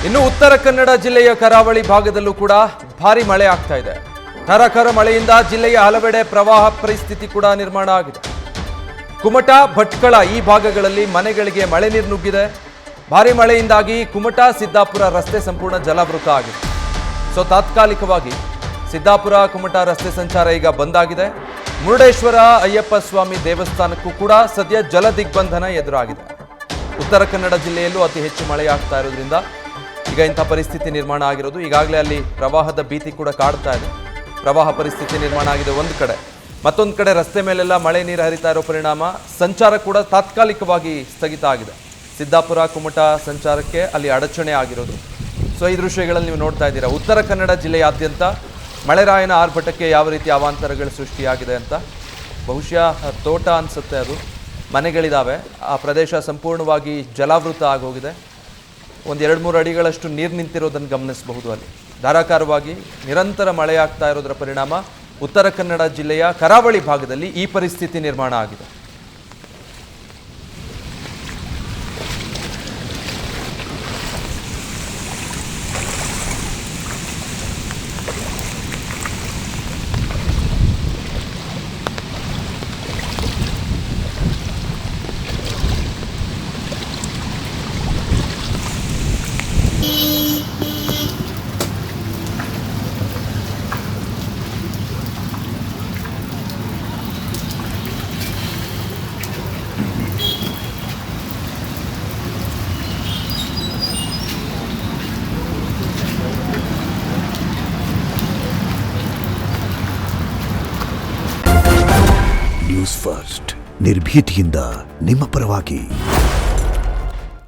ಇನ್ನು ಉತ್ತರ ಕನ್ನಡ ಜಿಲ್ಲೆಯ ಕರಾವಳಿ ಭಾಗದಲ್ಲೂ ಕೂಡ ಭಾರಿ ಮಳೆ ಆಗ್ತಾ ಇದೆ. ಧಾರಾಕಾರ ಮಳೆಯಿಂದ ಜಿಲ್ಲೆಯ ಹಲವೆಡೆ ಪ್ರವಾಹ ಪರಿಸ್ಥಿತಿ ಕೂಡ ನಿರ್ಮಾಣ ಆಗಿದೆ. ಕುಮಟಾ, ಭಟ್ಕಳ ಈ ಭಾಗಗಳಲ್ಲಿ ಮನೆಗಳಿಗೆ ಮಳೆ ನೀರು ನುಗ್ಗಿದೆ. ಭಾರಿ ಮಳೆಯಿಂದಾಗಿ ಕುಮಟಾ ಸಿದ್ದಾಪುರ ರಸ್ತೆ ಸಂಪೂರ್ಣ ಜಲಾವೃತ ಆಗಿದೆ. ಸೊ ತಾತ್ಕಾಲಿಕವಾಗಿ ಸಿದ್ದಾಪುರ ಕುಮಟಾ ರಸ್ತೆ ಸಂಚಾರ ಈಗ ಬಂದಾಗಿದೆ. ಮುರುಡೇಶ್ವರ ಅಯ್ಯಪ್ಪ ಸ್ವಾಮಿ ದೇವಸ್ಥಾನಕ್ಕೂ ಕೂಡ ಸದ್ಯ ಜಲ ದಿಗ್ಬಂಧನ ಎದುರಾಗಿದೆ. ಉತ್ತರ ಕನ್ನಡ ಜಿಲ್ಲೆಯಲ್ಲೂ ಅತಿ ಹೆಚ್ಚು ಮಳೆಯಾಗ್ತಾ ಇರೋದ್ರಿಂದ ಈಗ ಇಂಥ ಪರಿಸ್ಥಿತಿ ನಿರ್ಮಾಣ ಆಗಿರೋದು. ಈಗಾಗಲೇ ಅಲ್ಲಿ ಪ್ರವಾಹದ ಭೀತಿ ಕೂಡ ಕಾಡ್ತಾ ಇದೆ. ಪ್ರವಾಹ ಪರಿಸ್ಥಿತಿ ನಿರ್ಮಾಣ ಆಗಿದೆ ಒಂದು ಕಡೆ. ಮತ್ತೊಂದು ಕಡೆ ರಸ್ತೆ ಮೇಲೆಲ್ಲ ಮಳೆ ನೀರು ಹರಿತಾ ಇರೋ ಪರಿಣಾಮ ಸಂಚಾರ ಕೂಡ ತಾತ್ಕಾಲಿಕವಾಗಿ ಸ್ಥಗಿತ ಆಗಿದೆ. ಸಿದ್ದಾಪುರ ಕುಮಟಾ ಸಂಚಾರಕ್ಕೆ ಅಲ್ಲಿ ಅಡಚಣೆ ಆಗಿರೋದು. ಸೊ ಈ ದೃಶ್ಯಗಳಲ್ಲಿ ನೀವು ನೋಡ್ತಾ ಇದ್ದೀರಾ. ಉತ್ತರ ಕನ್ನಡ ಜಿಲ್ಲೆಯಾದ್ಯಂತ ಮಳೆರಾಯನ ಆರ್ಭಟಕ್ಕೆ ಯಾವ ರೀತಿ ಅವಾಂತರಗಳು ಸೃಷ್ಟಿಯಾಗಿದೆ ಅಂತ. ಬಹುಶಃ ತೋಟ ಅನಿಸುತ್ತೆ, ಅದು ಮನೆಗಳಿದ್ದಾವೆ. ಆ ಪ್ರದೇಶ ಸಂಪೂರ್ಣವಾಗಿ ಜಲಾವೃತ ಆಗೋಗಿದೆ. ಒಂದು 2-3 ಅಡಿಗಳಷ್ಟು ನೀರು ನಿಂತಿರೋದನ್ನು ಗಮನಿಸಬಹುದು. ಅಲ್ಲಿ ಧಾರಾಕಾರವಾಗಿ ನಿರಂತರ ಮಳೆಯಾಗ್ತಾ ಇರೋದರ ಪರಿಣಾಮ ಉತ್ತರ ಕನ್ನಡ ಜಿಲ್ಲೆಯ ಕರಾವಳಿ ಭಾಗದಲ್ಲಿ ಈ ಪರಿಸ್ಥಿತಿ ನಿರ್ಮಾಣ ಆಗಿದೆ. ನ್ಯೂಸ್ ಫಸ್ಟ್, ನಿರ್ಭೀತಿಯಿಂದ ನಿಮ್ಮ ಪರವಾಗಿ.